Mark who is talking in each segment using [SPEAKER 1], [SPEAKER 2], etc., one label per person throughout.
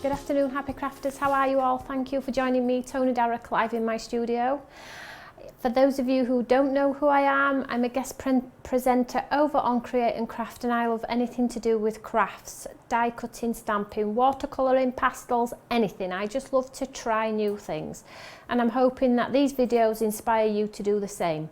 [SPEAKER 1] Good afternoon, happy crafters. How are you all? Thank you for joining me, Toni, live in my studio. For those of you who don't know who I am, I'm a guest presenter over on Create and Craft, and I love anything to do with crafts, die cutting, stamping, watercolouring, pastels, anything. I just love to try new things, and I'm hoping that these videos inspire you to do the same.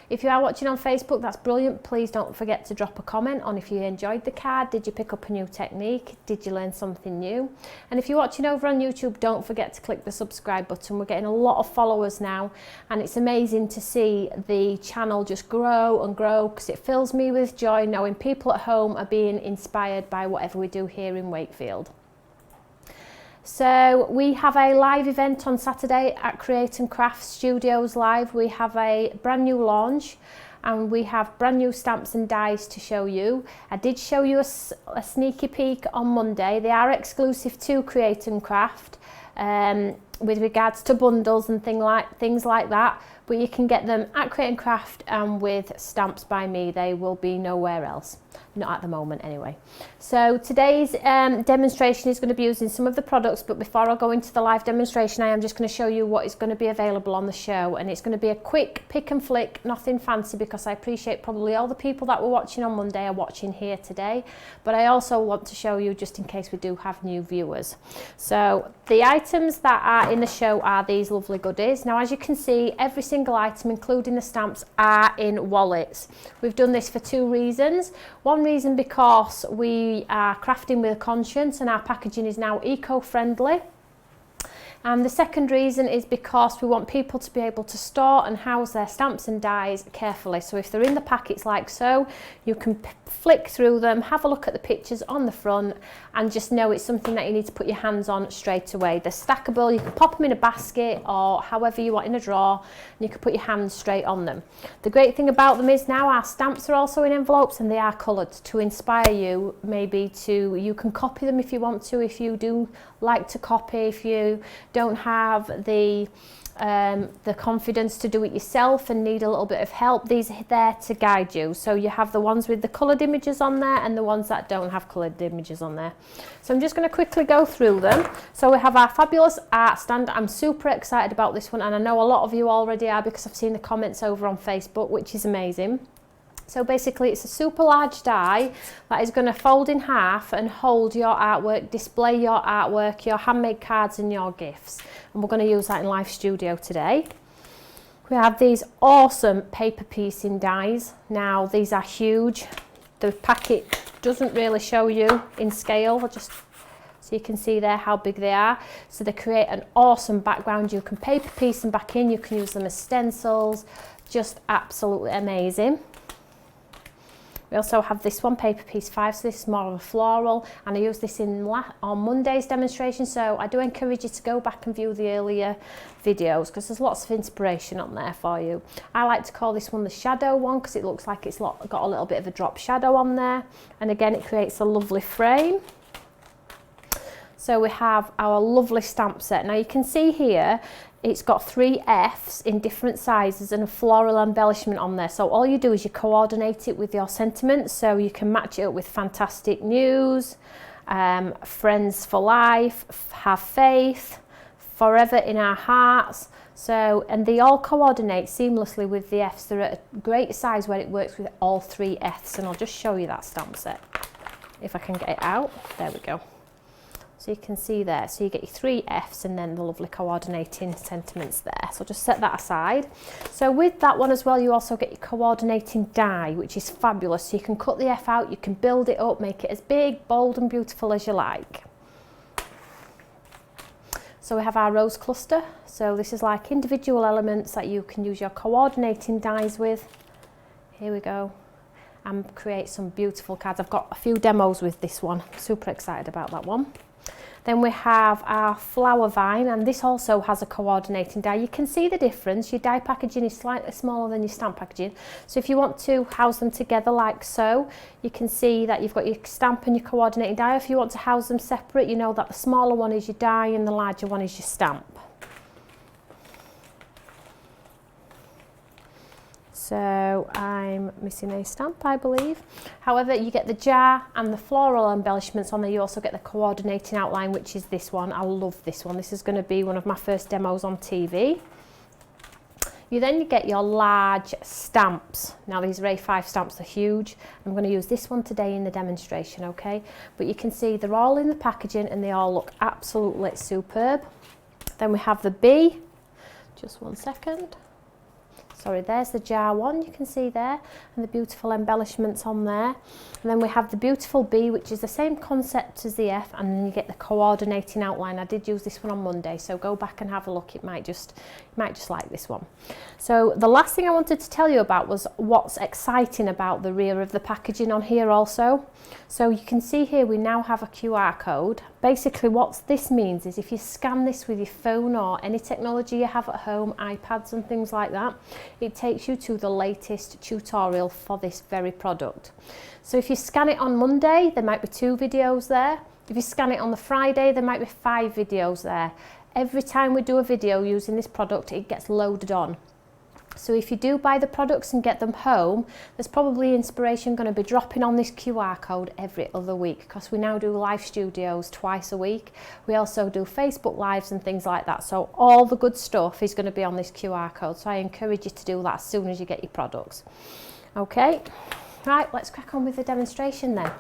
[SPEAKER 1] If you are watching on Facebook, that's brilliant. Please don't forget to drop a comment on if you enjoyed the card. Did you pick up a new technique? Did you learn something new? And if you're watching over on YouTube, don't forget to click the subscribe button. We're getting a lot of followers now, and it's amazing to see the channel just grow and grow, because it fills me with joy knowing people at home are being inspired by whatever we do here in Wakefield. So we have a live event on Saturday at Create and Craft Studios Live. We have a brand new launch and we have brand new stamps and dies to show you. I did show you a sneaky peek on Monday. They are exclusive to Create and Craft with regards to bundles and things like that, but you can get them at Create and Craft and with Stamps by Me. They will be nowhere else. Not at the moment anyway. So today's demonstration is going to be using some of the products, but before I go into the live demonstration, I am just going to show you what is going to be available on the show, and it's going to be a quick pick and flick, nothing fancy, because I appreciate probably all the people that were watching on Monday are watching here today, but I also want to show you just in case we do have new viewers. So the items that are in the show are these lovely goodies. Now, as you can see, every single item, including the stamps, are in wallets. We've done this for two reasons. One reason because we are crafting with a conscience and our packaging is now eco-friendly, and the second reason is because we want people to be able to store and house their stamps and dies carefully. So if they're in the packets like so, you can flick through them, have a look at the pictures on the front, and just know it's something that you need to put your hands on straight away. They're stackable, you can pop them in a basket or however you want in a drawer, and you can put your hands straight on them. The great thing about them is now our stamps are also in envelopes and they are coloured to inspire you, maybe you can copy them if you want to, if you do like to copy, if you don't have the confidence to do it yourself and need a little bit of help, these are there to guide you. So you have the ones with the coloured images on there and the ones that don't have coloured images on there. So I'm just going to quickly go through them. So we have our fabulous art stand. I'm super excited about this one, and I know a lot of you already are because I've seen the comments over on Facebook, which is amazing. So basically it's a super large die that is going to fold in half and hold your artwork, display your artwork, your handmade cards and your gifts. And we're going to use that in live studio today. We have these awesome paper piecing dies. Now these are huge. The packet doesn't really show you in scale, so you can see there how big they are. So they create an awesome background. You can paper piece them back in, you can use them as stencils, just absolutely amazing. We also have this one, paper piece 5, so this is more of a floral, and I used this on Monday's demonstration, so I do encourage you to go back and view the earlier videos because there's lots of inspiration on there for you. I like to call this one the shadow one because it looks like it's got a little bit of a drop shadow on there, and again it creates a lovely frame. So we have our lovely stamp set. Now you can see here it's got 3 Fs in different sizes and a floral embellishment on there. So all you do is you coordinate it with your sentiments, so you can match it up with fantastic news, friends for life, have faith, forever in our hearts. So, and they all coordinate seamlessly with the Fs. They're at a great size where it works with all 3 Fs, and I'll just show you that stamp set if I can get it out. There we go. So you can see there, so you get your 3 Fs and then the lovely coordinating sentiments there. So just set that aside. So with that one as well, you also get your coordinating die, which is fabulous. So you can cut the F out, you can build it up, make it as big, bold and beautiful as you like. So we have our rose cluster. So this is like individual elements that you can use your coordinating dies with. Here we go. And create some beautiful cards. I've got a few demos with this one. Super excited about that one. Then we have our flower vine, and this also has a coordinating die. You can see the difference. Your die packaging is slightly smaller than your stamp packaging. So if you want to house them together like so, you can see that you've got your stamp and your coordinating die. If you want to house them separate, you know that the smaller one is your die and the larger one is your stamp. So I'm missing a stamp, I believe. However, you get the jar and the floral embellishments on there. You also get the coordinating outline, which is this one. I love this one. This is going to be one of my first demos on TV. You then get your large stamps. Now these are A5 stamps, they're huge. I'm going to use this one today in the demonstration, okay? But you can see they're all in the packaging and they all look absolutely superb. Then we have the B. Just one second. Sorry, there's the jar one, you can see there, and the beautiful embellishments on there. And then we have the beautiful B, which is the same concept as the F, and then you get the coordinating outline. I did use this one on Monday, so go back and have a look. You might just like this one. So the last thing I wanted to tell you about was what's exciting about the rear of the packaging on here also. So you can see here we now have a QR code. Basically what this means is if you scan this with your phone or any technology you have at home, iPads and things like that, it takes you to the latest tutorial for this very product. So if you scan it on Monday, there might be 2 videos there. If you scan it on the Friday, there might be 5 videos there. Every time we do a video using this product, it gets loaded on. So if you do buy the products and get them home, there's probably inspiration going to be dropping on this QR code every other week, because we now do live studios twice a week. We also do Facebook Lives and things like that. So all the good stuff is going to be on this QR code. So I encourage you to do that as soon as you get your products. Okay, right, let's crack on with the demonstration then.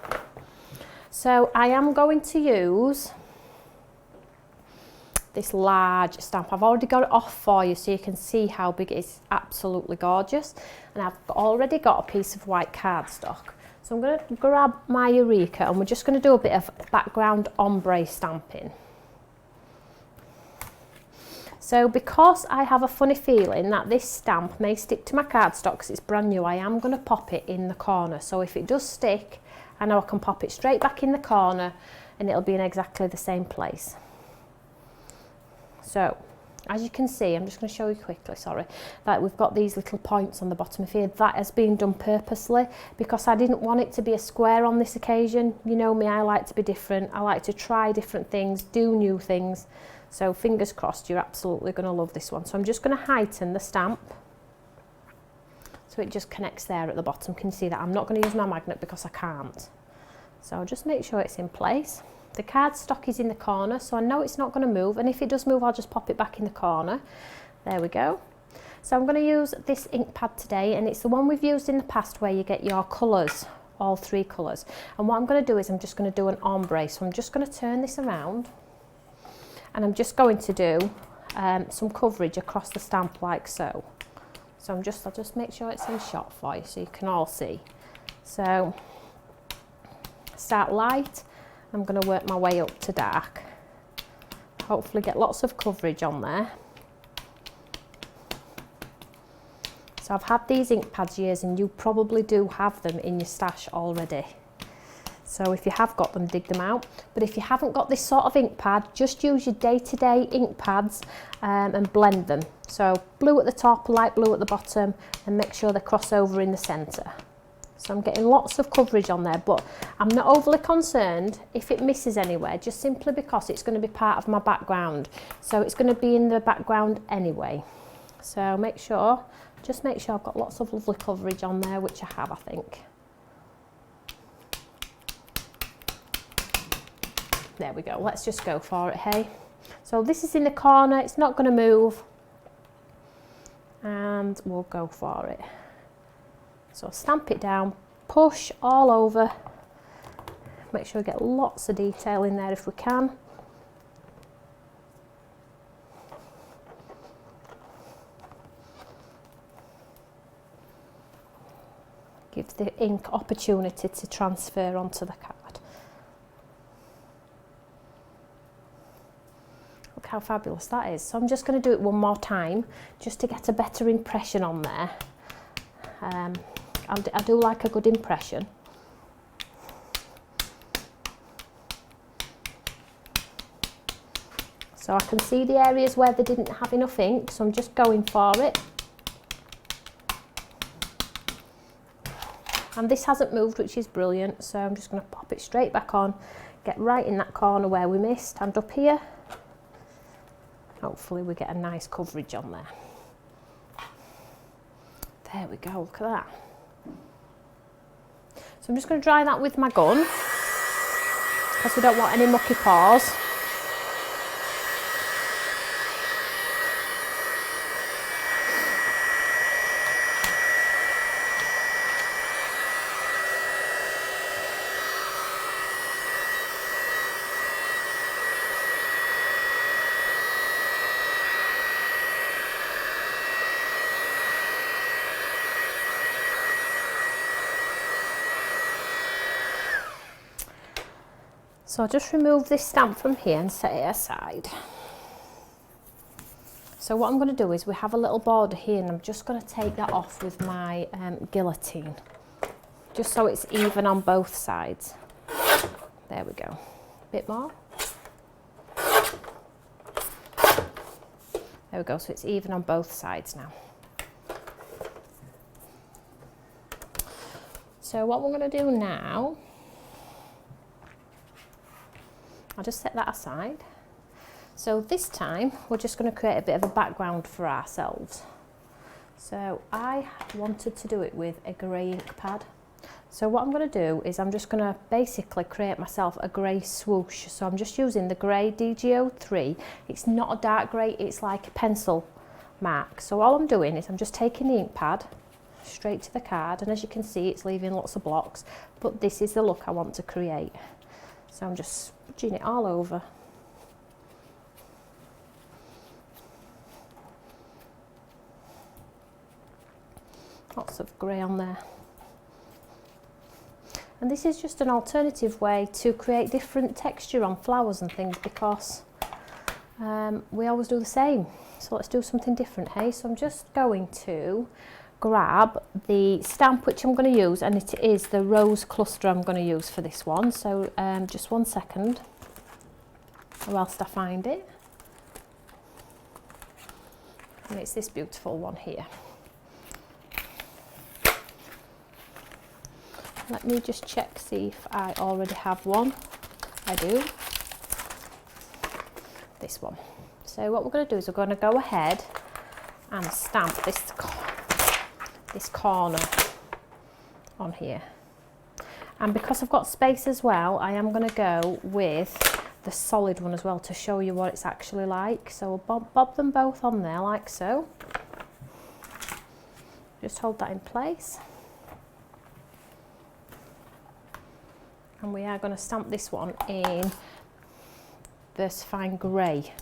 [SPEAKER 1] So I am going to use this large stamp. I've already got it off for you so you can see how big it is. Absolutely gorgeous. And I've already got a piece of white cardstock. So I'm going to grab my Eureka and we're just going to do a bit of background ombre stamping. So because I have a funny feeling that this stamp may stick to my cardstock because it's brand new, I am going to pop it in the corner. So if it does stick, I know I can pop it straight back in the corner and it'll be in exactly the same place. So, as you can see, I'm just going to show you quickly, sorry, that we've got these little points on the bottom of here. That has been done purposely because I didn't want it to be a square on this occasion. You know me, I like to be different. I like to try different things, do new things. So fingers crossed, you're absolutely going to love this one. So I'm just going to heighten the stamp so it just connects there at the bottom. Can you see that? I'm not going to use my magnet because I can't. So I'll just make sure it's in place. The cardstock is in the corner, so I know it's not going to move, and if it does move, I'll just pop it back in the corner. There we go. So I'm going to use this ink pad today, and it's the one we've used in the past where you get your colours, all 3 colours. And what I'm going to do is I'm just going to do an ombre. So I'm just going to turn this around, and I'm just going to do some coverage across the stamp like so. So I'll just make sure it's in shot for you so you can all see. So start light. I'm going to work my way up to dark. Hopefully get lots of coverage on there. So I've had these ink pads years and you probably do have them in your stash already. So if you have got them, dig them out. But if you haven't got this sort of ink pad, just use your day-to-day ink pads and blend them. So blue at the top, light blue at the bottom, and make sure they cross over in the centre. So I'm getting lots of coverage on there, but I'm not overly concerned if it misses anywhere, just simply because it's going to be part of my background. So it's going to be in the background anyway. So just make sure I've got lots of lovely coverage on there, which I have, I think. There we go, let's just go for it, hey? So this is in the corner, it's not going to move. And we'll go for it. So stamp it down, push all over, make sure we get lots of detail in there if we can. Give the ink opportunity to transfer onto the card. Look how fabulous that is. So I'm just going to do it one more time just to get a better impression on there. I do like a good impression. So I can see the areas where they didn't have enough ink, so I'm just going for it. And this hasn't moved, which is brilliant, so I'm just going to pop it straight back on, get right in that corner where we missed, and up here. Hopefully we get a nice coverage on there. There we go, look at that. So I'm just going to dry that with my gun, because we don't want any mucky paws. So I'll just remove this stamp from here and set it aside. So what I'm going to do is we have a little border here, and I'm just going to take that off with my guillotine, just so it's even on both sides. There we go. A bit more. There we go, so it's even on both sides now. So what we're going to do now, I'll just set that aside. So this time we're just going to create a bit of a background for ourselves. So I wanted to do it with a grey ink pad. So what I'm going to do is I'm just going to basically create myself a grey swoosh. So I'm just using the grey DGO3. It's not a dark grey, it's like a pencil mark. So all I'm doing is I'm just taking the ink pad straight to the card, and as you can see it's leaving lots of blocks, but this is the look I want to create. So I'm just smudging it all over. Lots of grey on there. And this is just an alternative way to create different texture on flowers and things, because we always do the same. So let's do something different, hey? So I'm just going to grab the stamp which I'm going to use, and it is the rose cluster I'm going to use for this one. So just 1 second whilst I find it. And it's this beautiful one here. Let me just check, see if I already have one. I do. This one. So what we're going to do is we're going to go ahead and stamp this corner on here. And because I've got space as well, I am going to go with the solid one as well to show you what it's actually like. So we'll bob them both on there like so. Just hold that in place. And we are going to stamp this one in this fine grey.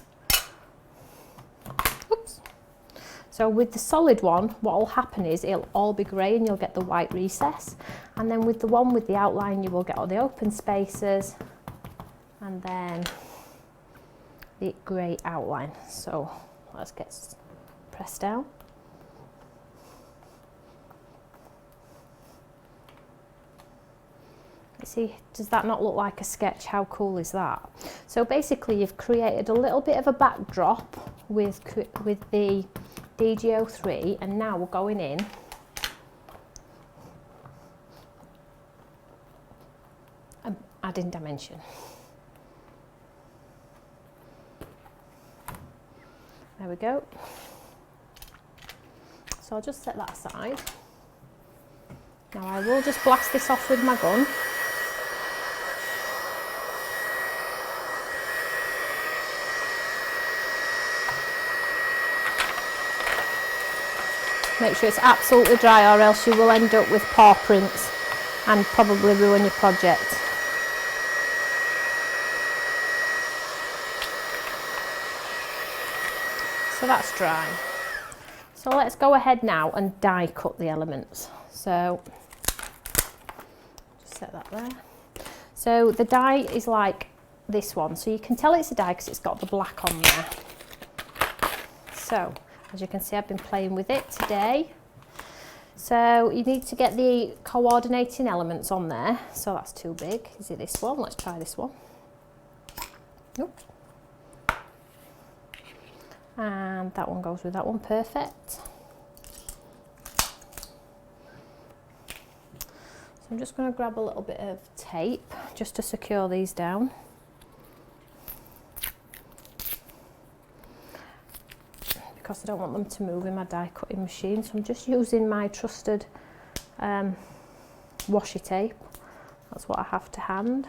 [SPEAKER 1] Oops. So with the solid one, what will happen is it'll all be grey and you'll get the white recess. And then with the one with the outline, you will get all the open spaces and then the grey outline. So let's get pressed down. See, does that not look like a sketch? How cool is that? So basically you've created a little bit of a backdrop with the DGO3, and now we're going in and adding dimension. There we go. So I'll just set that aside. Now I will just blast this off with my gun. Make sure it's absolutely dry, or else you will end up with paw prints and probably ruin your project. So that's dry. So let's go ahead now and die cut the elements. So just set that there. So the die is like this one. So you can tell it's a die because it's got the black on there. So as you can see, I've been playing with it today. So you need to get the coordinating elements on there. So that's too big. Is it this one? Let's try this one. Nope. And that one goes with that one, perfect. So I'm just going to grab a little bit of tape just to secure these down. because I don't want them to move in my die cutting machine. So I'm just using my trusted washi tape. That's what I have to hand.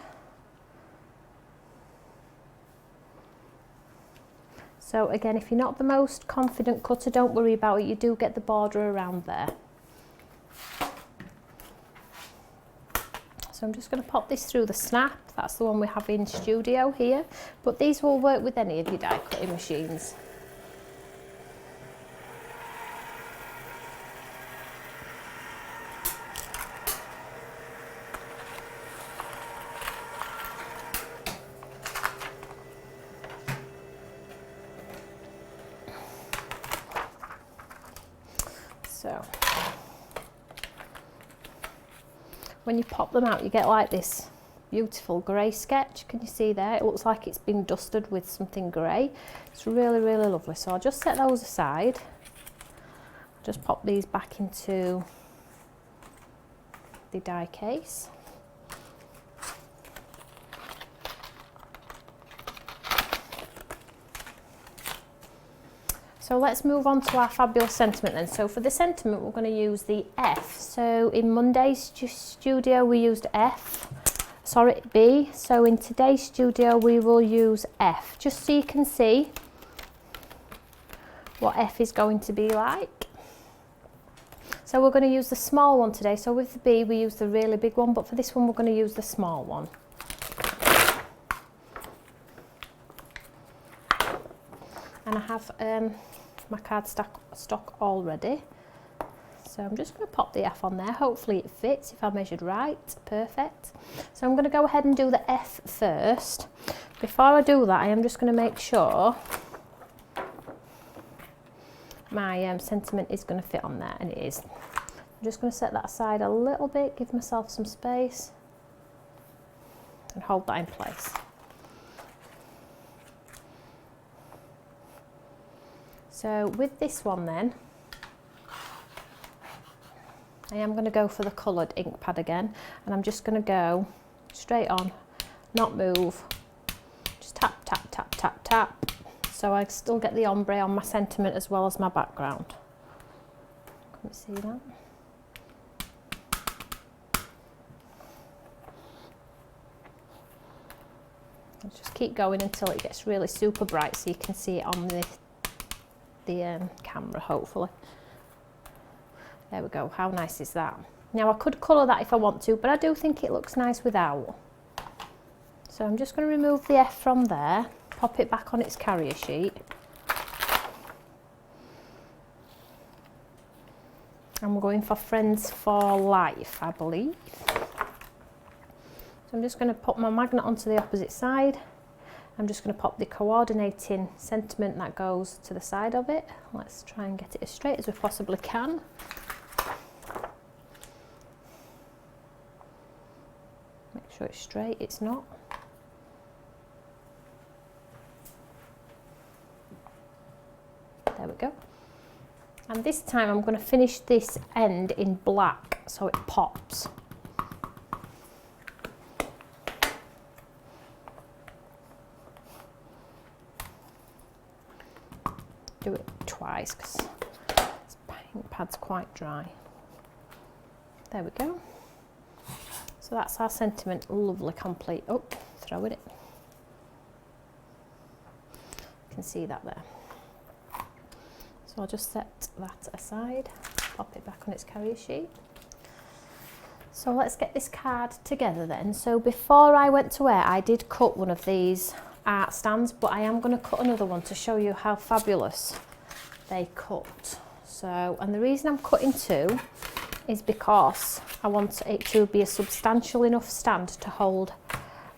[SPEAKER 1] So again, if you're not the most confident cutter, don't worry about it. You do get the border around there. So I'm just going to pop this through the snap. That's the one we have in studio here, but these will work with any of your die cutting machines. So when you pop them out, you get like this beautiful grey sketch. Can you see there? It looks like it's been dusted with something grey. It's really, really lovely. So I'll just set those aside. Just pop these back into the die case. So let's move on to our fabulous sentiment then. So for the sentiment, we're going to use the F. So in Monday's studio, we used B. So in today's studio, we will use F, just so you can see what F is going to be like. So we're going to use the small one today. So with the B, we use the really big one, but for this one, we're going to use the small one. And I have my card stock all ready. So I'm just going to pop the F on there. Hopefully it fits if I measured right. Perfect. So I'm going to go ahead and do the F first. Before I do that, I am just going to make sure my sentiment is going to fit on there, and it is. I'm just going to set that aside a little bit, give myself some space, and hold that in place. So with this one then, I am going to go for the coloured ink pad again, and I'm just going to go straight on, not move, just tap, tap, tap, tap, tap, so I still get the ombre on my sentiment as well as my background. Can you see that? I'll just keep going until it gets really super bright so you can see it on the camera, hopefully. There we go. How nice is that? Now I could colour that if I want to, but I do think it looks nice without. So I'm just going to remove the F from there, pop it back on its carrier sheet. And we're going for Friends for Life, I believe. So I'm just going to put my magnet onto the opposite side. I'm just going to pop the coordinating sentiment that goes to the side of it. Let's try and get it as straight as we possibly can. Make sure it's straight, it's not. There we go. And this time I'm going to finish this end in black so it pops. Do it twice because this paint pad's quite dry. There we go. So that's our sentiment, lovely, complete. Oh, throw it. You can see that there. So I'll just set that aside, pop it back on its carrier sheet. So let's get this card together then. So before I went to wear, I did cut one of these art stands, but I am going to cut another one to show you how fabulous they cut. So, and the reason I'm cutting two is because I want it to be a substantial enough stand to hold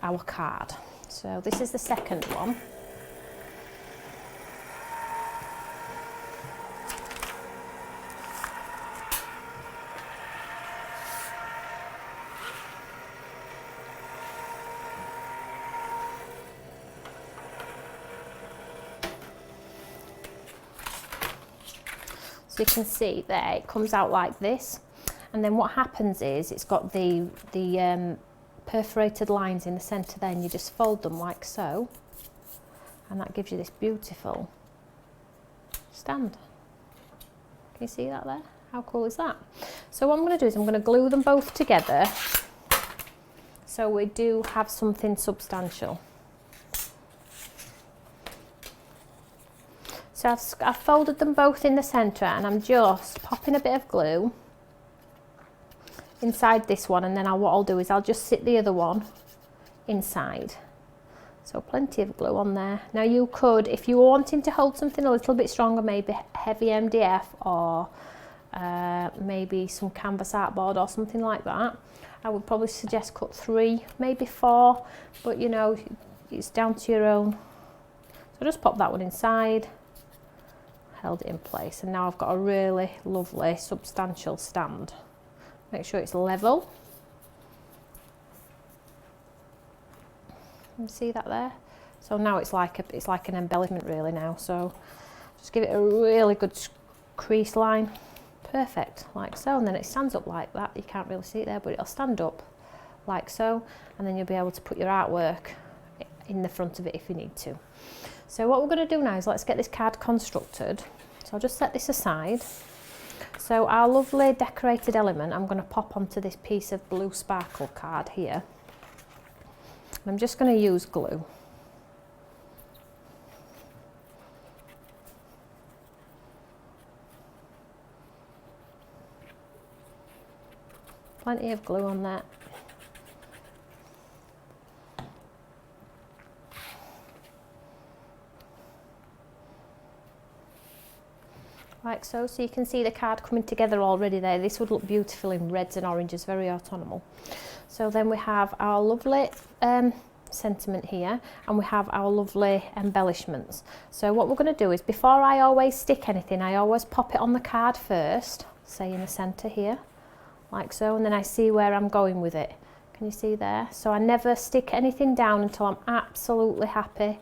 [SPEAKER 1] our card. So this is the second one. So you can see there, it comes out like this, and then what happens is it's got the perforated lines in the centre there, and you just fold them like so, and that gives you this beautiful stand. Can you see that there? How cool is that? So what I'm going to do is I'm going to glue them both together so we do have something substantial. So I've folded them both in the centre and I'm just popping a bit of glue inside this one, and then what I'll do is I'll just sit the other one inside. So plenty of glue on there. Now you could, if you were wanting to hold something a little bit stronger, maybe heavy MDF or maybe some canvas artboard or something like that, I would probably suggest cut 3, maybe 4, but you know, it's down to your own. So just pop that one inside, held it in place, and now I've got a really lovely substantial stand. Make sure it's level. You see that there? So now it's like an embellishment really now. So just give it a really good crease line. Perfect, like so, and then it stands up like that. You can't really see it there, but it'll stand up like so, and then you'll be able to put your artwork in the front of it if you need to. So what we're going to do now is let's get this card constructed. So I'll just set this aside. So our lovely decorated element I'm going to pop onto this piece of blue sparkle card here. I'm just going to use glue. Plenty of glue on that. Like so, so you can see the card coming together already there. This would look beautiful in reds and oranges, very autumnal. So then we have our lovely sentiment here, and we have our lovely embellishments. So what we're going to do is, before I always stick anything, I always pop it on the card first, say in the centre here, like so, and then I see where I'm going with it. Can you see there? So I never stick anything down until I'm absolutely happy.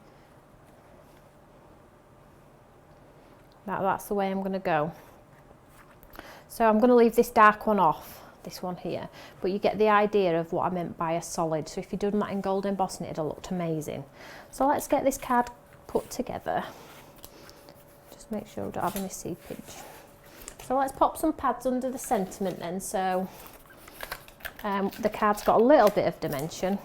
[SPEAKER 1] That's the way I'm going to go. So I'm going to leave this dark one off, this one here, but you get the idea of what I meant by a solid. So if you'd done that in gold embossing, it'd have looked amazing. So let's get this card put together. Just make sure we don't have any seepage. So let's pop some pads under the sentiment then, so the card's got a little bit of dimension.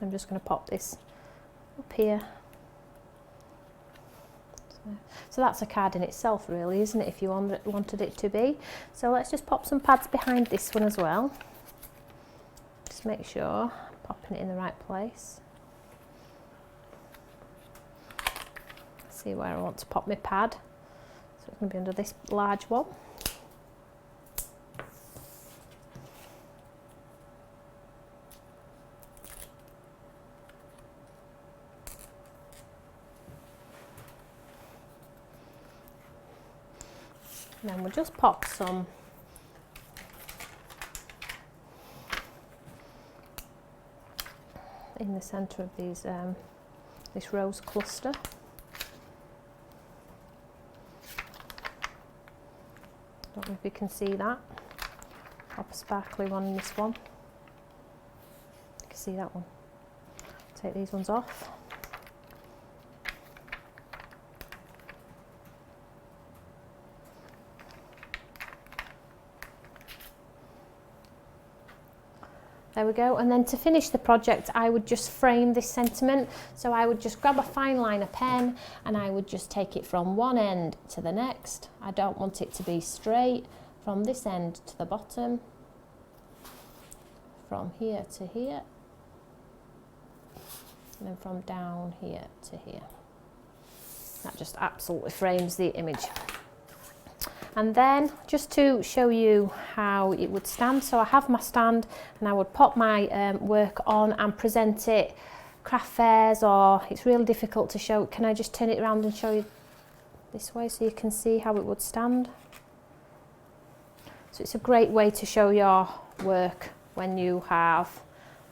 [SPEAKER 1] I'm just going to pop this up here. So that's a card in itself really, isn't it, if you wanted it to be. So let's just pop some pads behind this one as well. Just make sure I'm popping it in the right place. See where I want to pop my pad. So it's going to be under this large one. And then we'll just pop some in the centre of these this rose cluster. Don't know if you can see that. Pop a sparkly one in this one. You can see that one. Take these ones off. There we go, and then to finish the project I would just frame this sentiment. So I would just grab a fine liner pen and I would just take it from one end to the next. I don't want it to be straight from this end to the bottom, from here to here, and then from down here to here. That just absolutely frames the image. And then just to show you how it would stand, so I have my stand and I would pop my work on and present it craft fairs, or it's really difficult to show. Can I just turn it around and show you this way so you can see how it would stand? So it's a great way to show your work when you have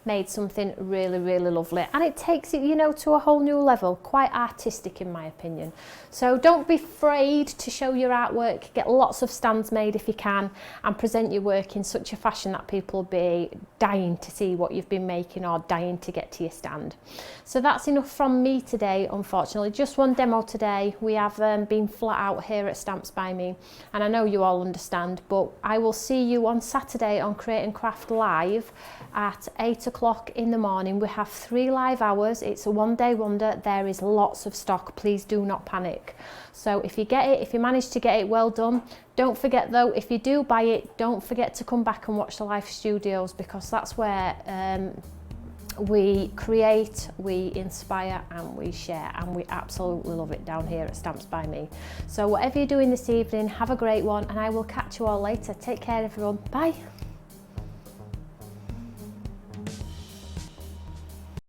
[SPEAKER 1] made something really, really lovely, and it takes it, you know, to a whole new level, quite artistic in my opinion. So don't be afraid to show your artwork, get lots of stands made if you can, and present your work in such a fashion that people will be dying to see what you've been making or dying to get to your stand. So that's enough from me today, unfortunately. Just one demo today. We have been flat out here at Stamps by Me, and I know you all understand, but I will see you on Saturday on Create and Craft Live at 8 o'clock in the morning. We have 3 live hours. It's a one-day wonder. There is lots of stock. Please do not panic. So if you get it, if you manage to get it, well done. Don't forget though, if you do buy it, don't forget to come back and watch the live studios, because that's where we create, we inspire and we share, and we absolutely love it down here at Stamps by Me. So whatever you're doing this evening, have a great one, and I will catch you all later. Take care everyone. Bye.